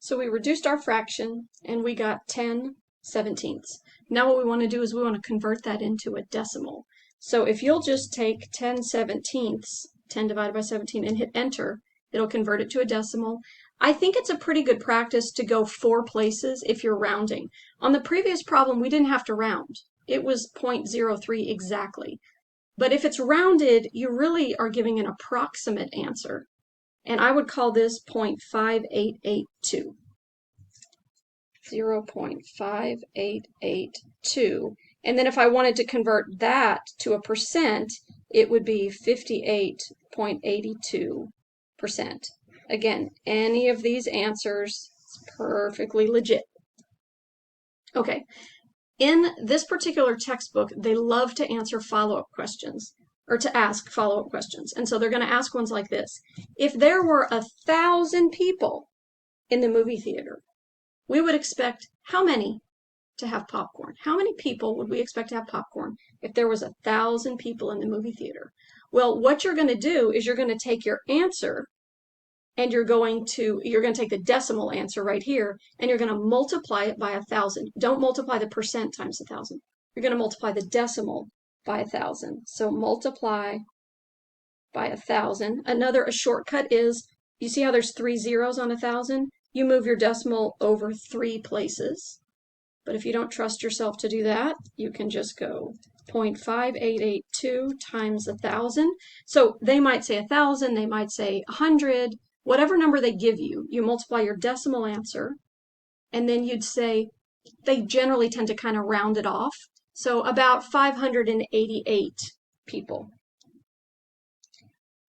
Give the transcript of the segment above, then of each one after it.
So we reduced our fraction and we got 10/17. Now what we want to do is we want to convert that into a decimal. So if you'll just take 10/17, 10 divided by 17, and hit enter, it'll convert it to a decimal. I think it's a pretty good practice to go 4 places if you're rounding. On the previous problem, we didn't have to round. It was 0.03 exactly. But if it's rounded, you really are giving an approximate answer. And I would call this 0.5882. 0.5882. And then if I wanted to convert that to a percent, it would be 58.82%. Again, any of these answers is perfectly legit. Okay, in this particular textbook, they love to answer follow-up questions, or to ask follow-up questions. And so they're going to ask ones like this. If there were 1,000 people in the movie theater, we would expect how many to have popcorn? How many people would we expect to have popcorn if there was 1,000 people in the movie theater? Well, what you're going to do is you're going to take your answer and you're going to take the decimal answer right here and you're going to multiply it by 1,000. Don't multiply the percent times 1,000. You're going to multiply the decimal by 1,000. So multiply by 1,000. A shortcut is, you see how there's 3 zeros on 1,000? You move your decimal over 3 places. But if you don't trust yourself to do that, you can just go 0.5882 times 1,000. So they might say 1,000, they might say 100, whatever number they give you, you multiply your decimal answer, and then you'd say, they generally tend to kind of round it off. So about 588 people.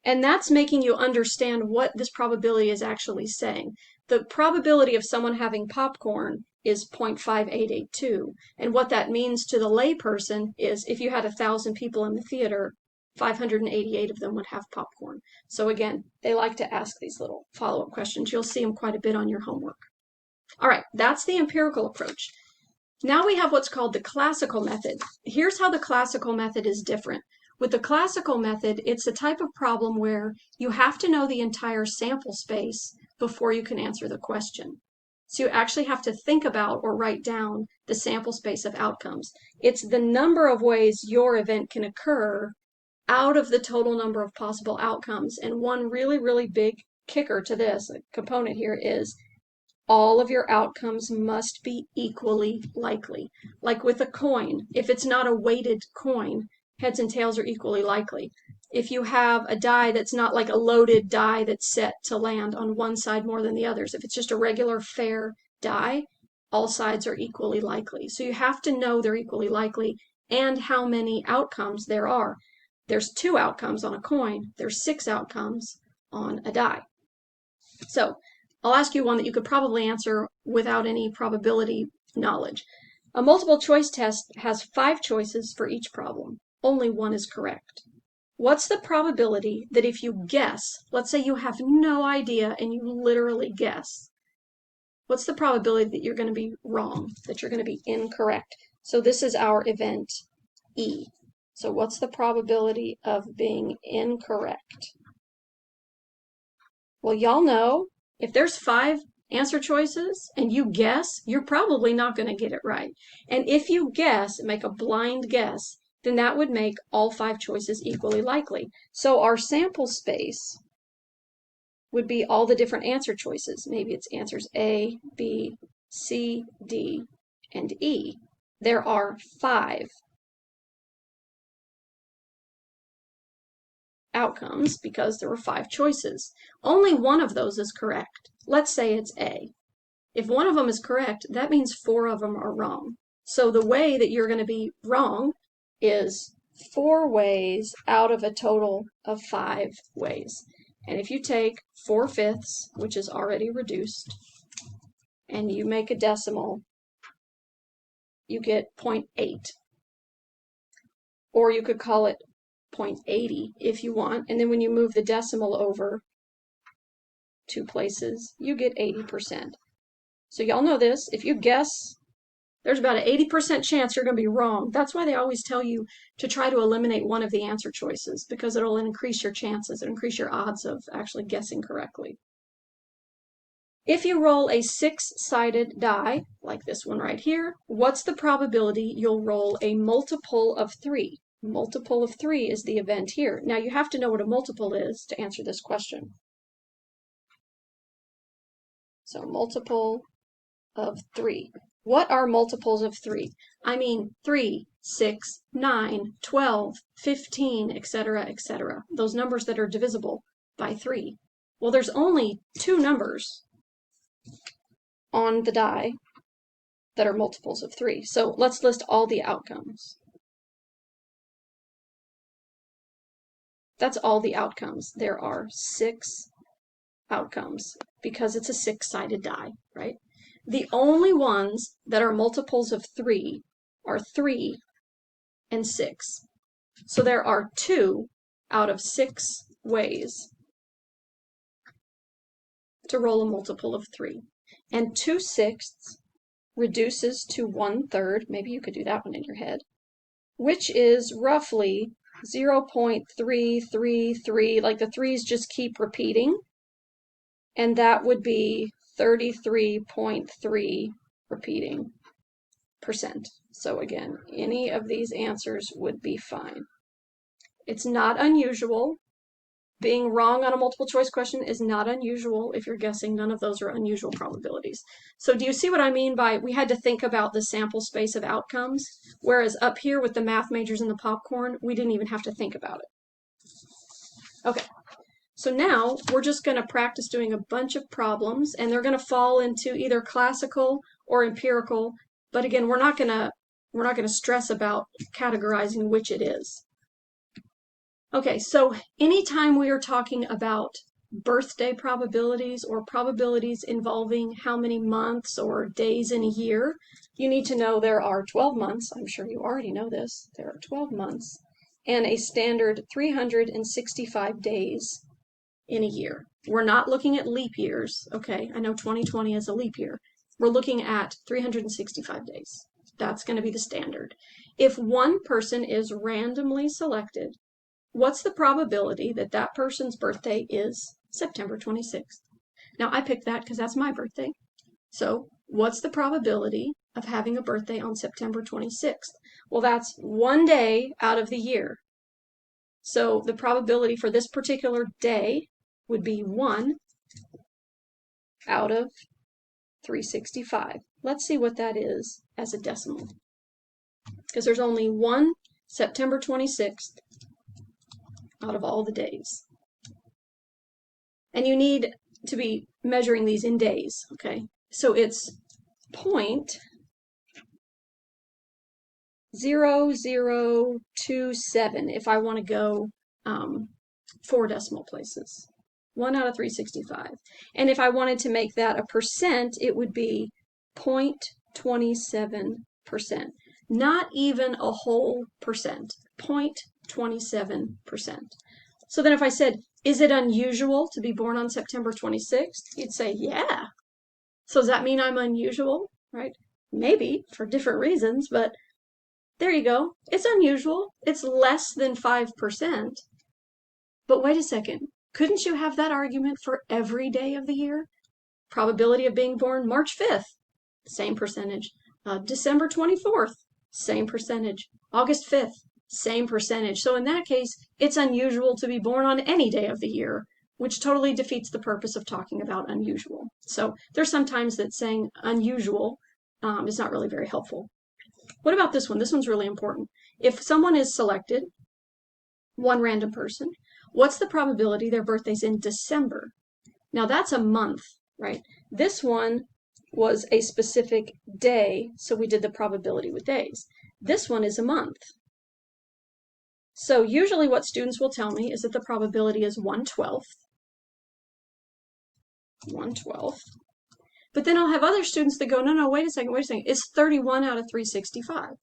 And that's making you understand what this probability is actually saying. The probability of someone having popcorn is 0.5882. And what that means to the layperson is if you had 1,000 people in the theater, 588 of them would have popcorn. So again, they like to ask these little follow-up questions. You'll see them quite a bit on your homework. All right, that's the empirical approach. Now we have what's called the classical method. Here's how the classical method is different. With the classical method, it's the type of problem where you have to know the entire sample space before you can answer the question. So you actually have to think about or write down the sample space of outcomes. It's the number of ways your event can occur out of the total number of possible outcomes. And one really, really big kicker to this component here is all of your outcomes must be equally likely. Like with a coin, if it's not a weighted coin, heads and tails are equally likely. If you have a die that's not like a loaded die that's set to land on one side more than the others, if it's just a regular fair die, all sides are equally likely. So you have to know they're equally likely and how many outcomes there are. There's 2 outcomes on a coin. There's 6 outcomes on a die. So I'll ask you one that you could probably answer without any probability knowledge. A multiple choice test has 5 choices for each problem. Only 1 is correct. What's the probability that if you guess, let's say you have no idea and you literally guess, what's the probability that you're going to be wrong, that you're going to be incorrect? So this is our event E. So what's the probability of being incorrect? Well, y'all know if there's 5 answer choices and you guess, you're probably not going to get it right. And if you guess, make a blind guess, then that would make all 5 choices equally likely. So our sample space would be all the different answer choices. Maybe it's answers A, B, C, D, and E. There are 5 outcomes because there were 5 choices. Only one of those is correct. Let's say it's A. If one of them is correct, that means 4 of them are wrong. So the way that you're going to be wrong is 4 ways out of a total of 5 ways. And if you take 4/5, which is already reduced, and you make a decimal, you get 0.8. Or you could call it 0.80 if you want. And then when you move the decimal over 2 places, you get 80%. So y'all know this. If you guess, there's about an 80% chance you're going to be wrong. That's why they always tell you to try to eliminate one of the answer choices, because it'll increase your chances, it'll increase your odds of actually guessing correctly. If you roll a 6-sided die, like this one right here, what's the probability you'll roll a multiple of 3? Multiple of 3 is the event here. Now you have to know what a multiple is to answer this question. So multiple of 3. What are multiples of 3? I mean 3, 6, 9, 12, 15, etc., etc. Those numbers that are divisible by 3. Well, there's only 2 numbers on the die that are multiples of 3. So let's list all the outcomes. That's all the outcomes. There are 6 outcomes because it's a 6-sided die, right? The only ones that are multiples of 3 are 3 and 6. So there are 2 out of 6 ways to roll a multiple of 3. And 2/6 reduces to 1/3, maybe you could do that one in your head, which is roughly 0.333, like the 3's just keep repeating, and that would be 33.3 repeating %. So again, any of these answers would be fine. It's not unusual. Being wrong on a multiple choice question is not unusual. If you're guessing, none of those are unusual probabilities. So do you see what I mean by we had to think about the sample space of outcomes, whereas up here with the math majors and the popcorn, we didn't even have to think about it. Okay, so now we're just going to practice doing a bunch of problems, and they're going to fall into either classical or empirical. But again, we're not going to stress about categorizing which it is. Okay, so anytime we are talking about birthday probabilities or probabilities involving how many months or days in a year, you need to know there are 12 months. I'm sure you already know this. There are 12 months and a standard 365 days in a year. We're not looking at leap years. Okay, I know 2020 is a leap year. We're looking at 365 days. That's going to be the standard. If one person is randomly selected, what's the probability that that person's birthday is September 26th? Now, I picked that because that's my birthday. So, what's the probability of having a birthday on September 26th? Well, that's one day out of the year. So, the probability for this particular day would be 1 out of 365. Let's see what that is as a decimal. Because there's only one September 26th out of all the days. And you need to be measuring these in days, okay? So it's 0.0027 if I want to go 4 decimal places. 1 out of 365. And if I wanted to make that a percent, it would be 0.27%. Not even a whole percent. 0.27%. So then if I said, is it unusual to be born on September 26th? You'd say, yeah. So does that mean I'm unusual, right? Maybe, for different reasons, but there you go. It's unusual. It's less than 5%. But wait a second. Couldn't you have that argument for every day of the year? Probability of being born March 5th, same percentage. December 24th, same percentage. August 5th, same percentage. So in that case, it's unusual to be born on any day of the year, which totally defeats the purpose of talking about unusual. So there's sometimes that saying unusual is not really very helpful. What about this one? This one's really important. If someone is selected, one random person, what's the probability their birthday's in December? Now that's a month, right? This one was a specific day, so we did the probability with days. This one is a month. So usually what students will tell me is that the probability is 1/12. 1/12. But then I'll have other students that go, no, wait a second. It's 31 out of 365.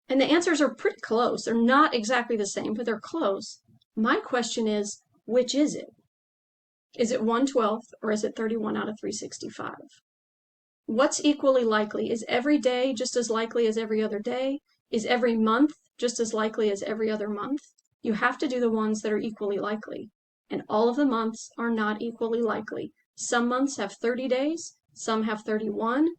And the answers are pretty close. They're not exactly the same, but they're close. My question is, which is it? Is it 1/12 or is it 31 out of 365? What's equally likely? Is every day just as likely as every other day? Is every month just as likely as every other month? You have to do the ones that are equally likely. and all of the months are not equally likely. Some months have 30 days, some have 31.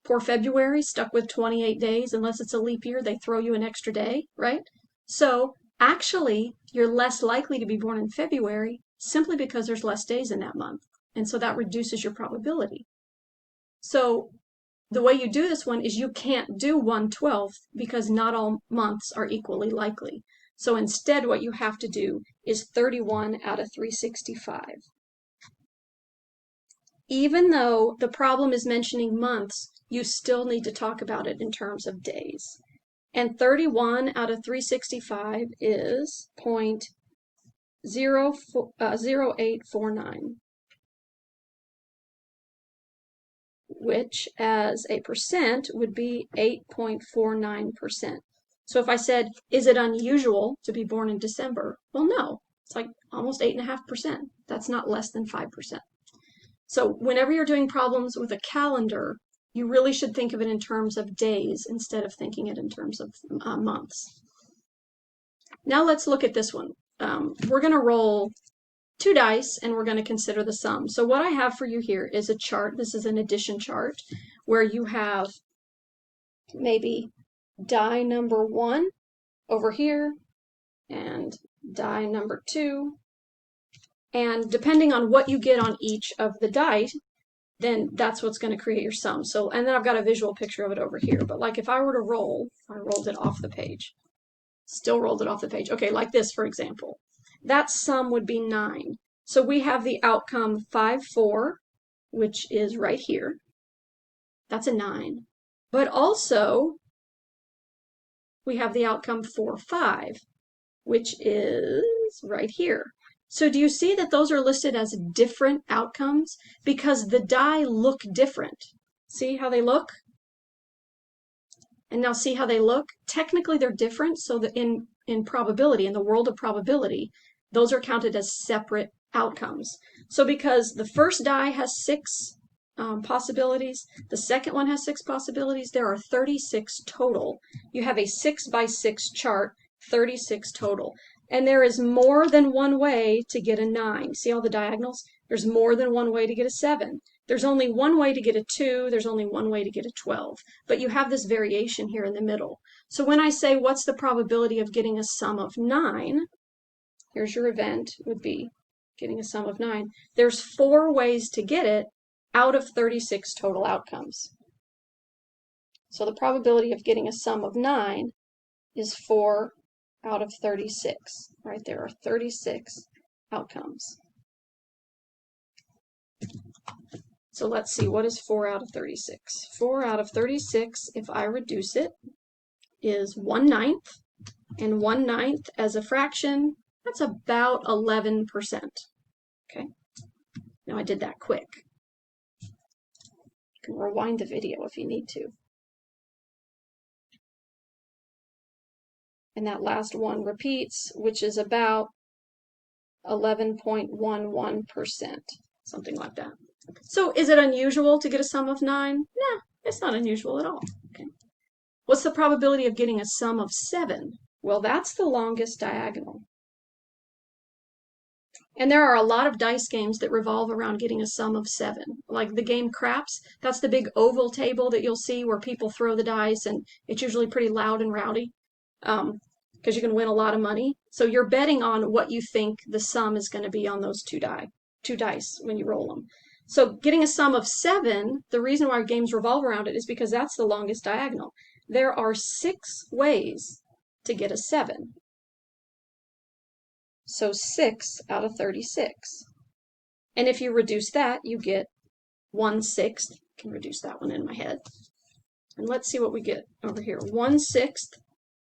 Poor February, stuck with 28 days. Unless it's a leap year, they throw you an extra day, right? So actually, you're less likely to be born in February simply because there's less days in that month. And so that reduces your probability. So the way you do this one is you can't do 1/12 because not all months are equally likely. So instead, what you have to do is 31 out of 365. Even though the problem is mentioning months, you still need to talk about it in terms of days. And 31 out of 365 is 0.0849, which as a percent would be 8.49%. So if I said, is it unusual to be born in December? Well, no, it's like almost 8.5%. That's not less than 5%. So whenever you're doing problems with a calendar, you really should think of it in terms of days instead of thinking it in terms of months. Now let's look at this one. We're going to roll 2 dice and we're going to consider the sum. So what I have for you here is a chart. This is an addition chart where you have maybe die number 1 over here and die number 2. And depending on what you get on each of the die, then that's what's going to create your sum. So, and then I've got a visual picture of it over here. But like if I were to roll, I rolled it off the page. Still rolled it off the page. Okay, like this, for example. That sum would be 9. So we have the outcome 5, 4, which is right here. That's a 9. But also, we have the outcome 4, 5, which is right here. So do you see that those are listed as different outcomes? Because the die look different. See how they look? And now see how they look? Technically, they're different, so that in probability, in the world of probability, those are counted as separate outcomes. So because the first die has 6 possibilities, the second one has 6 possibilities, there are 36 total. You have a 6 by 6 chart, 36 total. And there is more than one way to get a 9. See all the diagonals? There's more than one way to get a 7. There's only one way to get a 2. There's only one way to get a 12. But you have this variation here in the middle. So when I say what's the probability of getting a sum of 9, here's your event, would be getting a sum of 9. There's 4 ways to get it out of 36 total outcomes. So the probability of getting a sum of 9 is 4 out of 36, right? There are 36 outcomes. So let's see, what is 4 out of 36? 4 out of 36, if I reduce it, is 1/9, and 1/9 as a fraction, that's about 11%. Okay, now I did that quick. You can rewind the video if you need to. And that last one repeats, which is about 11.11%, something like that. So is it unusual to get a sum of 9? Nah, it's not unusual at all. Okay. What's the probability of getting a sum of 7? Well, that's the longest diagonal. And there are a lot of dice games that revolve around getting a sum of 7. Like the game Craps, that's the big oval table that you'll see where people throw the dice, and it's usually pretty loud and rowdy. Because you can win a lot of money. So you're betting on what you think the sum is going to be on those two dice when you roll them. So getting a sum of 7, the reason why games revolve around it is because that's the longest diagonal. There are 6 ways to get a 7. So 6 out of 36. And if you reduce that, you get 1/6. I can reduce that one in my head. And let's see what we get over here. 1/6.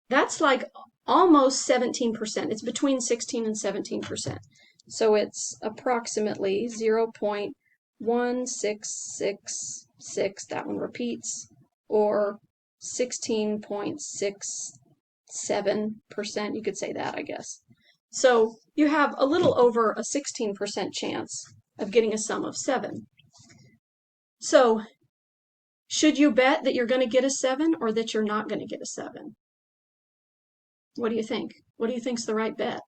That's like almost 17%. It's between 16 and 17%. So it's approximately 0.1666, that one repeats, or 16.67%. You could say that, I guess. So you have a little over a 16% chance of getting a sum of 7. So should you bet that you're going to get a 7 or that you're not going to get a 7? What do you think? What do you think's the right bet?